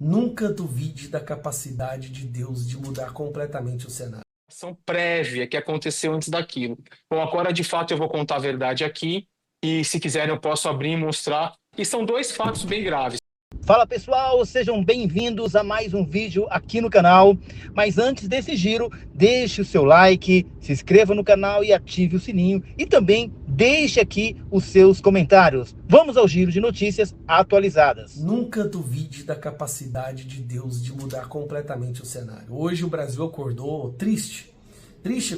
Nunca duvide da capacidade de Deus de mudar completamente o cenário. Ação prévia que aconteceu antes daquilo. Bom, agora de fato eu vou contar a verdade aqui e se quiserem eu posso abrir e mostrar. E são dois fatos bem graves. Fala pessoal, sejam bem-vindos a mais um vídeo aqui no canal. Mas antes desse giro, deixe o seu like, se inscreva no canal e ative o sininho. E também deixe aqui os seus comentários. Vamos ao giro de notícias atualizadas. Nunca duvide da capacidade de Deus de mudar completamente o cenário. Hoje o Brasil acordou triste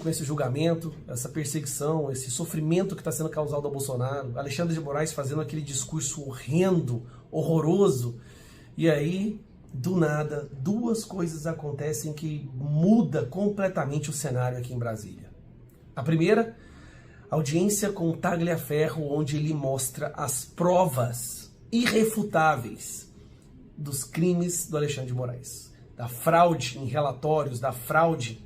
com esse julgamento, essa perseguição, esse sofrimento que está sendo causado ao Bolsonaro. Alexandre de Moraes fazendo aquele discurso horrendo, horroroso. E aí, do nada, duas coisas acontecem que muda completamente o cenário aqui em Brasília. A primeira, audiência com Tagliaferro, onde ele mostra as provas irrefutáveis dos crimes do Alexandre de Moraes. Da fraude em relatórios, da fraude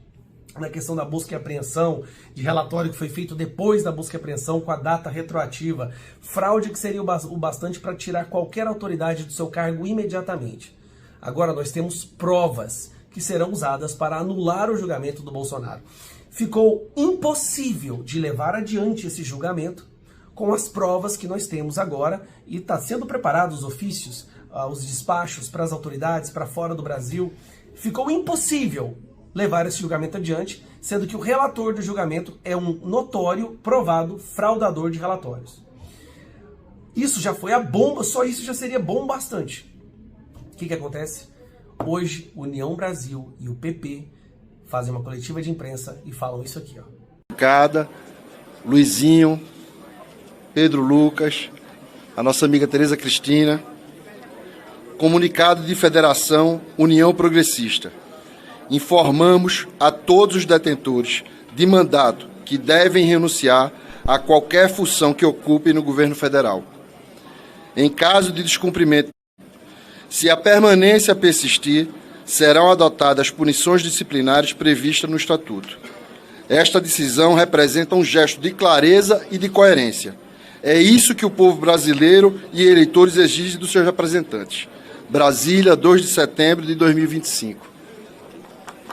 na questão da busca e apreensão, de relatório que foi feito depois da busca e apreensão com a data retroativa, fraude que seria o bastante para tirar qualquer autoridade do seu cargo imediatamente. Agora nós temos provas que serão usadas para anular o julgamento do Bolsonaro. Ficou impossível de levar adiante esse julgamento com as provas que nós temos agora e está sendo preparados os ofícios, os despachos para as autoridades, para fora do Brasil. Ficou impossível levar esse julgamento adiante, sendo que o relator do julgamento é um notório, provado fraudador de relatórios. Isso já foi a bomba, só isso já seria bom bastante. O que acontece? Hoje, União Brasil e o PP fazem uma coletiva de imprensa e falam isso aqui, ó. Luizinho, Pedro Lucas, a nossa amiga Tereza Cristina, comunicado de Federação União Progressista. Informamos a todos os detentores de mandato que devem renunciar a qualquer função que ocupem no governo federal. Em caso de descumprimento, se a permanência persistir, serão adotadas punições disciplinares previstas no Estatuto. Esta decisão representa um gesto de clareza e de coerência. É isso que o povo brasileiro e eleitores exigem dos seus representantes. Brasília, 2 de setembro de 2025.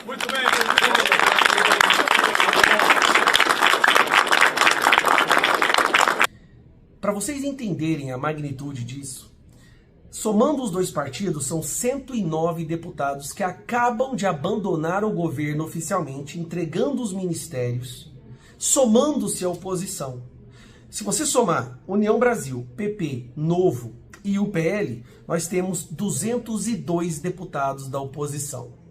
Muito bem. Para vocês entenderem a magnitude disso, somando os dois partidos, são 109 deputados que acabam de abandonar o governo oficialmente, entregando os ministérios, somando-se à oposição. Se você somar União Brasil, PP, Novo e o PL, nós temos 202 deputados da oposição.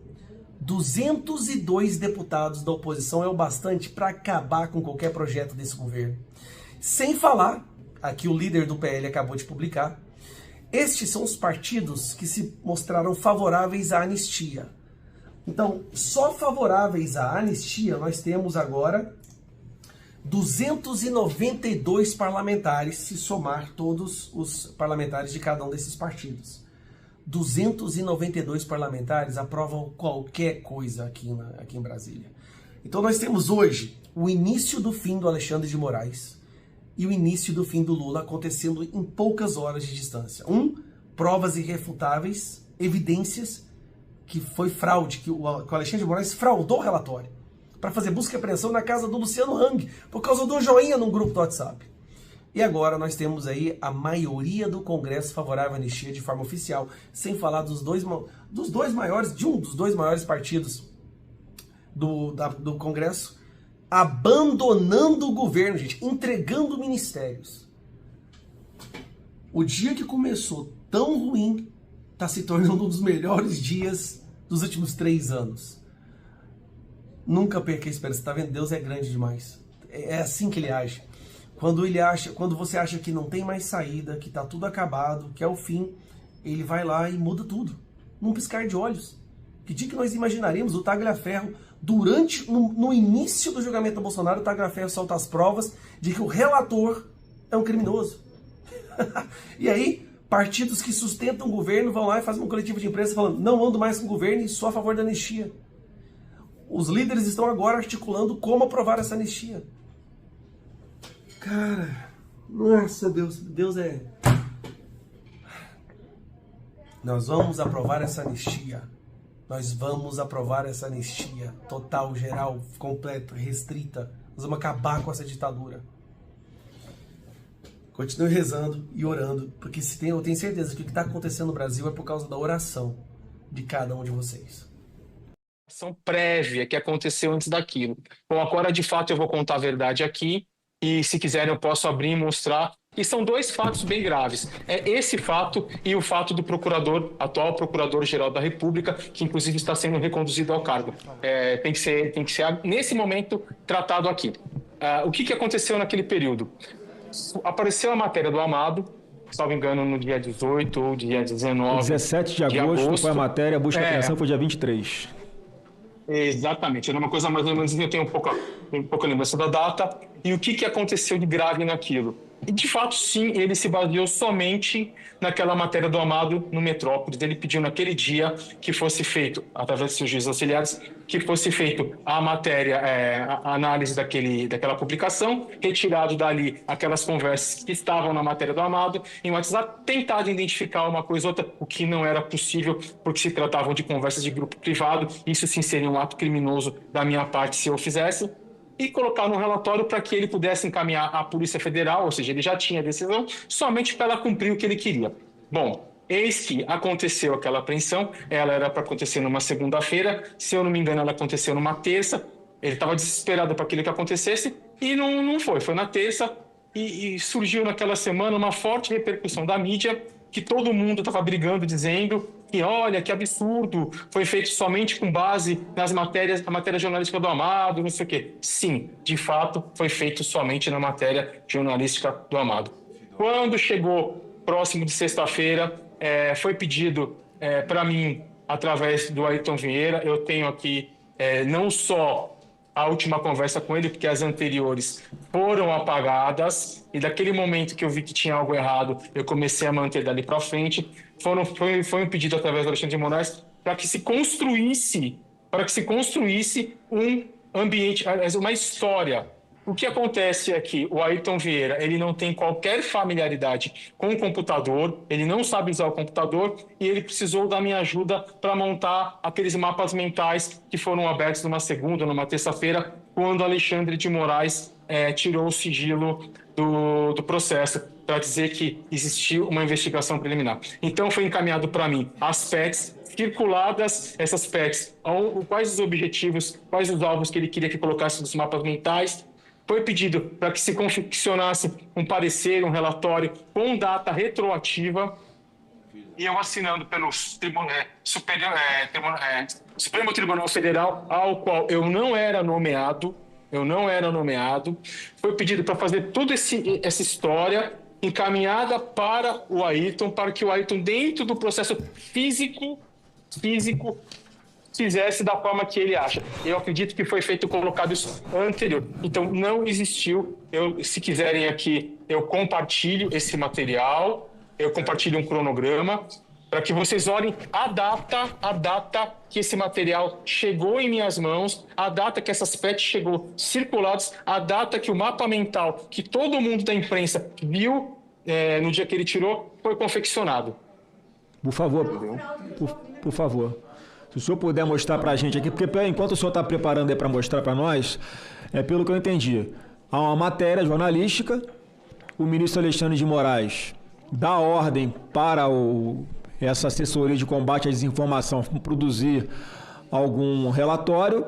202 deputados da oposição é o bastante para acabar com qualquer projeto desse governo. Sem falar, aqui o líder do PL acabou de publicar, estes são os partidos que se mostraram favoráveis à anistia. Então, só favoráveis à anistia, nós temos agora 292 parlamentares, se somar todos os parlamentares de cada um desses partidos. 292 parlamentares aprovam qualquer coisa aqui em Brasília. Então nós temos hoje o início do fim do Alexandre de Moraes e o início do fim do Lula acontecendo em poucas horas de distância. Provas irrefutáveis, evidências que foi fraude, que o Alexandre de Moraes fraudou o relatório para fazer busca e apreensão na casa do Luciano Hang por causa de um joinha num grupo do WhatsApp. E agora nós temos aí a maioria do Congresso favorável à anistia de forma oficial, sem falar de um dos dois maiores partidos do Congresso, abandonando o governo, gente, entregando ministérios. O dia que começou tão ruim, está se tornando um dos melhores dias dos últimos 3 anos. Nunca perca a esperança, está vendo? Deus é grande demais. É assim que ele age. Quando você acha que não tem mais saída, que está tudo acabado, que é o fim, ele vai lá e muda tudo, num piscar de olhos. Que dia que nós imaginaríamos o Tagliaferro, no início do julgamento do Bolsonaro, o Tagliaferro solta as provas de que o relator é um criminoso. E aí, partidos que sustentam o governo vão lá e fazem um coletivo de imprensa falando: não ando mais com o governo e sou a favor da anistia. Os líderes estão agora articulando como aprovar essa anistia. Cara, nossa, Deus é... Nós vamos aprovar essa anistia. Nós vamos aprovar essa anistia total, geral, completa, restrita. Nós vamos acabar com essa ditadura. Continue rezando e orando, porque eu tenho certeza que o que está acontecendo no Brasil é por causa da oração de cada um de vocês. Ação prévia que aconteceu antes daquilo. Bom, agora de fato eu vou contar a verdade aqui e se quiserem eu posso abrir e mostrar. E são dois fatos bem graves. É esse fato e o fato do atual procurador-geral da República, que inclusive está sendo reconduzido ao cargo. Tem que ser nesse momento tratado aqui. O que aconteceu naquele período? Apareceu a matéria do Amado, salvo engano, no dia 18 ou dia 19. 17 de agosto foi a matéria, a busca e apreensão foi dia 23. Exatamente, era uma coisa mais ou menos, eu tenho pouca lembrança da data. E o que aconteceu de grave naquilo? E de fato, sim, ele se baseou somente naquela matéria do Amado no Metrópolis. Ele pediu naquele dia que fosse feito, através de seus juízes auxiliares, que fosse feito a matéria, a análise daquela publicação, retirado dali aquelas conversas que estavam na matéria do Amado, em WhatsApp, tentado identificar uma coisa ou outra, o que não era possível, porque se tratavam de conversas de grupo privado. Isso sim seria um ato criminoso da minha parte se eu fizesse. E colocar no relatório para que ele pudesse encaminhar à Polícia Federal, ou seja, ele já tinha a decisão, somente para ela cumprir o que ele queria. Bom, eis que aconteceu aquela apreensão, ela era para acontecer numa segunda-feira, se eu não me engano ela aconteceu numa terça, ele estava desesperado para aquilo que acontecesse e não foi na terça e surgiu naquela semana uma forte repercussão da mídia, que todo mundo estava brigando, dizendo que, olha, que absurdo, foi feito somente com base na matéria jornalística do Amado, não sei o quê. Sim, de fato, foi feito somente na matéria jornalística do Amado. Quando chegou próximo de sexta-feira, foi pedido para mim, através do Ayrton Vieira, eu tenho aqui não só a última conversa com ele, porque as anteriores foram apagadas, e daquele momento que eu vi que tinha algo errado, eu comecei a manter dali para frente. Foi um pedido através do Alexandre de Moraes para que se construísse um ambiente, uma história. O que acontece é que o Ayrton Vieira, ele não tem qualquer familiaridade com o computador, ele não sabe usar o computador e ele precisou da minha ajuda para montar aqueles mapas mentais que foram abertos numa segunda, numa terça-feira, quando Alexandre de Moraes tirou o sigilo do processo para dizer que existiu uma investigação preliminar. Então foi encaminhado para mim as PETs, circuladas essas PETs, quais os objetivos, quais os alvos que ele queria que colocasse nos mapas mentais. Foi pedido para que se confeccionasse um parecer, um relatório com data retroativa, e eu assinando pelo Supremo Tribunal Federal, ao qual eu não era nomeado. Foi pedido para fazer toda essa história encaminhada para o Ayrton, para que o Ayrton, dentro do processo físico, fizesse da forma que ele acha. Eu acredito que foi feito colocado isso anterior. Então, não existiu. Se quiserem aqui, eu compartilho esse material, eu compartilho um cronograma, para que vocês olhem a data que esse material chegou em minhas mãos, a data que essas PETs chegou circuladas, a data que o mapa mental, que todo mundo da imprensa viu no dia que ele tirou, foi confeccionado. Por favor, por favor. Se o senhor puder mostrar para a gente aqui, porque enquanto o senhor está preparando aí para mostrar para nós, pelo que eu entendi, há uma matéria jornalística, o ministro Alexandre de Moraes dá ordem para essa assessoria de combate à desinformação produzir algum relatório,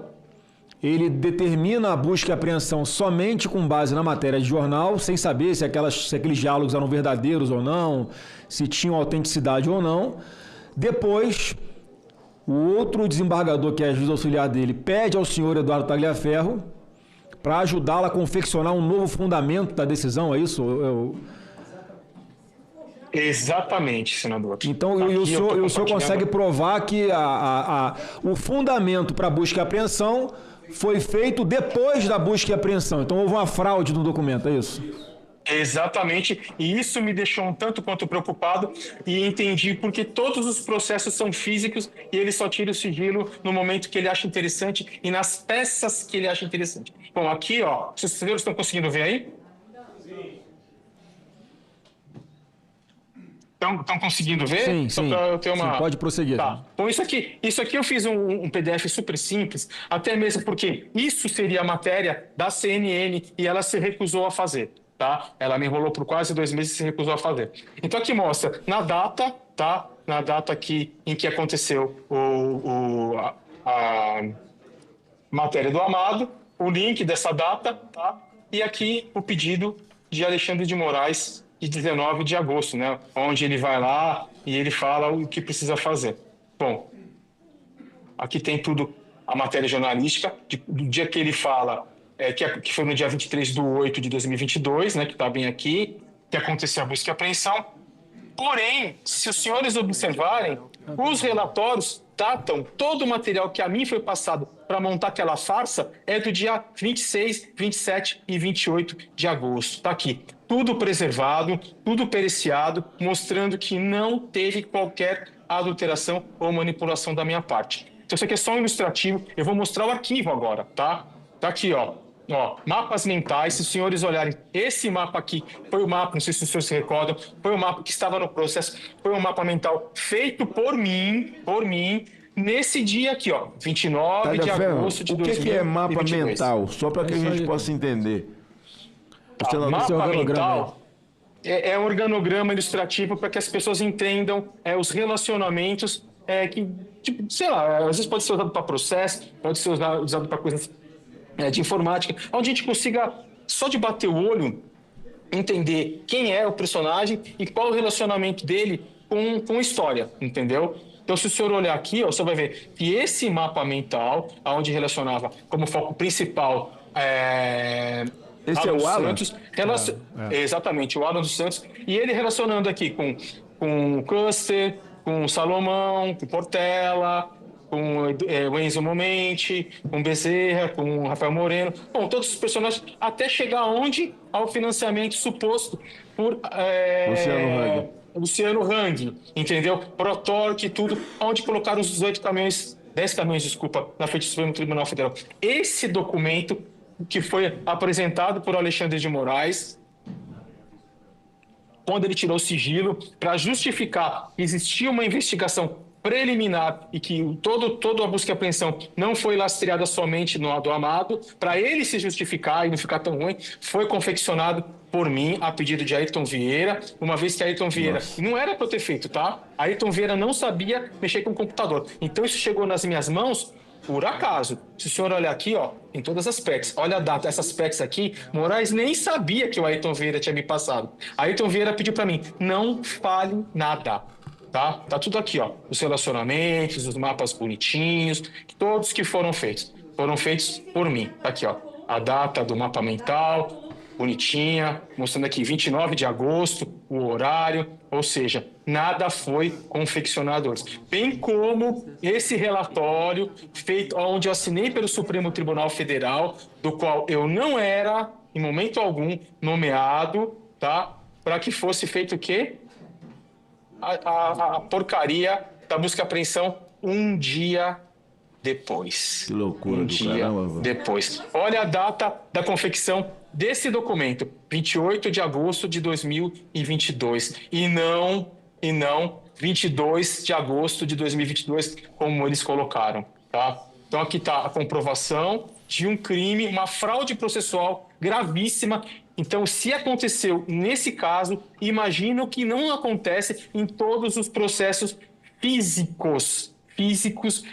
ele determina a busca e apreensão somente com base na matéria de jornal, sem saber se aqueles diálogos eram verdadeiros ou não, se tinham autenticidade ou não. Depois, o outro desembargador, que é juiz auxiliar dele, pede ao senhor Eduardo Tagliaferro para ajudá-lo a confeccionar um novo fundamento da decisão, é isso? Exatamente, senador. Então, o senhor consegue provar que o fundamento para a busca e apreensão foi feito depois da busca e apreensão. Então, houve uma fraude no documento, é isso? Exatamente, e isso me deixou um tanto quanto preocupado e entendi porque todos os processos são físicos e ele só tira o sigilo no momento que ele acha interessante e nas peças que ele acha interessante. Bom, aqui, ó, vocês estão conseguindo ver aí? Estão conseguindo ver? Sim, Só sim. para eu ter uma... Sim, pode prosseguir. Tá. Bom, isso aqui eu fiz um PDF super simples, até mesmo porque isso seria a matéria da CNN e ela se recusou a fazer, tá? Ela me enrolou por quase 2 meses e se recusou a fazer. Então aqui mostra na data, tá? Na data aqui em que aconteceu a matéria do Amado, o link dessa data, tá? E aqui o pedido de Alexandre de Moraes, de 19 de agosto, né? Onde ele vai lá e ele fala o que precisa fazer. Bom, aqui tem tudo, a matéria jornalística, do dia que ele fala, que foi no dia 23/8/2022, né? Que está bem aqui, que aconteceu a busca e apreensão. Porém, se os senhores observarem, os relatórios datam todo o material que a mim foi passado para montar aquela farsa é do dia 26, 27 e 28 de agosto. Está aqui. Tudo preservado, tudo periciado, mostrando que não teve qualquer adulteração ou manipulação da minha parte. Então, isso aqui é só um ilustrativo. Eu vou mostrar o arquivo agora, tá? Tá aqui, ó. Ó, mapas mentais, se os senhores olharem, esse mapa aqui foi o mapa, não sei se os senhores se recordam, foi o mapa que estava no processo, foi um mapa mental feito por mim, nesse dia aqui, ó, 29 de agosto de 2022. O que é mapa mental? Só para que a gente possa entender. Mapa mental é um organograma ilustrativo para que as pessoas entendam os relacionamentos que, tipo, sei lá, às vezes pode ser usado para processo, pode ser usado para coisas de informática, onde a gente consiga, só de bater o olho, entender quem é o personagem e qual o relacionamento dele com a história, entendeu? Então, se o senhor olhar aqui, ó, você vai ver que esse mapa mental, onde relacionava como foco principal esse é o Alan? Santos, exatamente, o Alan dos Santos, e ele relacionando aqui com o Custer, com o Salomão, com o Portela, com o Enzo Momenti, com o Bezerra, com o Rafael Moreno, bom, todos os personagens, até chegar onde? Ao financiamento suposto por Luciano Hang, entendeu? Protorque e tudo, onde colocaram os 10 caminhões, desculpa, na frente do Supremo Tribunal Federal. Esse documento que foi apresentado por Alexandre de Moraes, quando ele tirou o sigilo, para justificar que existia uma investigação preliminar e que toda a busca e apreensão não foi lastreada somente no do Amado, para ele se justificar e não ficar tão ruim, foi confeccionado por mim a pedido de Ayrton Vieira, uma vez que Ayrton Vieira não era para eu ter feito, tá? Ayrton Vieira não sabia mexer com o computador. Então isso chegou nas minhas mãos por acaso. Se o senhor olhar aqui, ó, em todas as PECs, olha a data, essas PECs aqui, Moraes nem sabia que o Ayrton Vieira tinha me passado. Ayrton Vieira pediu para mim, não fale nada. Tá tudo aqui, ó. Os relacionamentos, os mapas bonitinhos, todos que foram feitos por mim. Tá aqui, ó. A data do mapa mental, bonitinha, mostrando aqui 29 de agosto, o horário, ou seja, nada foi confeccionado antes. Bem como esse relatório feito, onde eu assinei pelo Supremo Tribunal Federal, do qual eu não era, em momento algum, nomeado, tá? Para que fosse feito o quê? A porcaria da busca e apreensão um dia depois. Que loucura do caramba. Depois. Olha a data da confecção desse documento, 28 de agosto de 2022. E não 22 de agosto de 2022, como eles colocaram, tá? Então aqui está a comprovação de um crime, uma fraude processual gravíssima. Então, se aconteceu nesse caso, imagino que não acontece em todos os processos físicos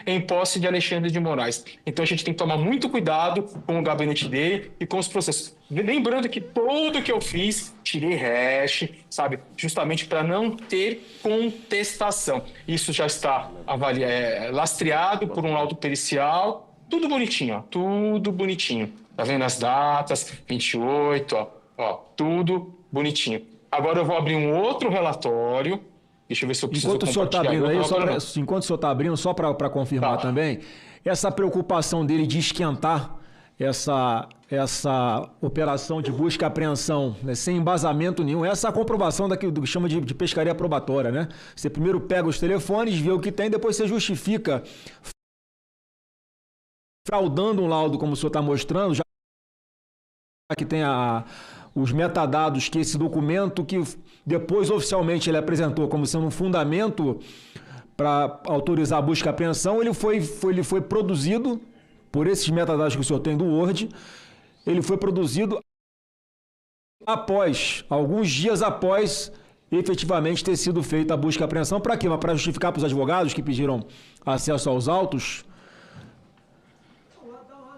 em posse de Alexandre de Moraes. Então, a gente tem que tomar muito cuidado com o gabinete dele e com os processos. Lembrando que tudo que eu fiz, tirei hash, sabe? Justamente para não ter contestação. Isso já está lastreado por um laudo pericial. Tudo bonitinho, ó, tudo bonitinho. Tá vendo as datas? 28, ó, tudo bonitinho. Agora eu vou abrir um outro relatório. Deixa eu ver se eu preciso enquanto o senhor está abrindo aí, enquanto o senhor está abrindo, só para confirmar também, essa preocupação dele de esquentar essa operação de busca e apreensão, né, sem embasamento nenhum, essa é a comprovação do que chama de pescaria probatória, né? Você primeiro pega os telefones, vê o que tem, depois você justifica fraudando um laudo, como o senhor está mostrando, já que tem os metadados que esse documento, que depois oficialmente ele apresentou como sendo um fundamento para autorizar a busca e apreensão, ele foi produzido por esses metadados que o senhor tem do Word, ele foi produzido alguns dias após efetivamente ter sido feita a busca e apreensão. Para quê? Para justificar para os advogados que pediram acesso aos autos?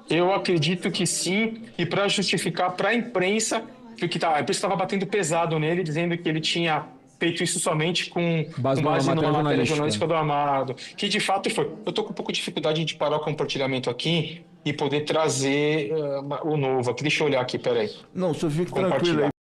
Eu acredito que sim, e para justificar para a imprensa, que a imprensa estava batendo pesado nele, dizendo que ele tinha feito isso somente com base numa matéria jornalística do Amado, que de fato foi. Eu estou com um pouco de dificuldade de parar o compartilhamento aqui e poder trazer o novo aqui. Deixa eu olhar aqui, peraí. Não, só fique tranquilo aí.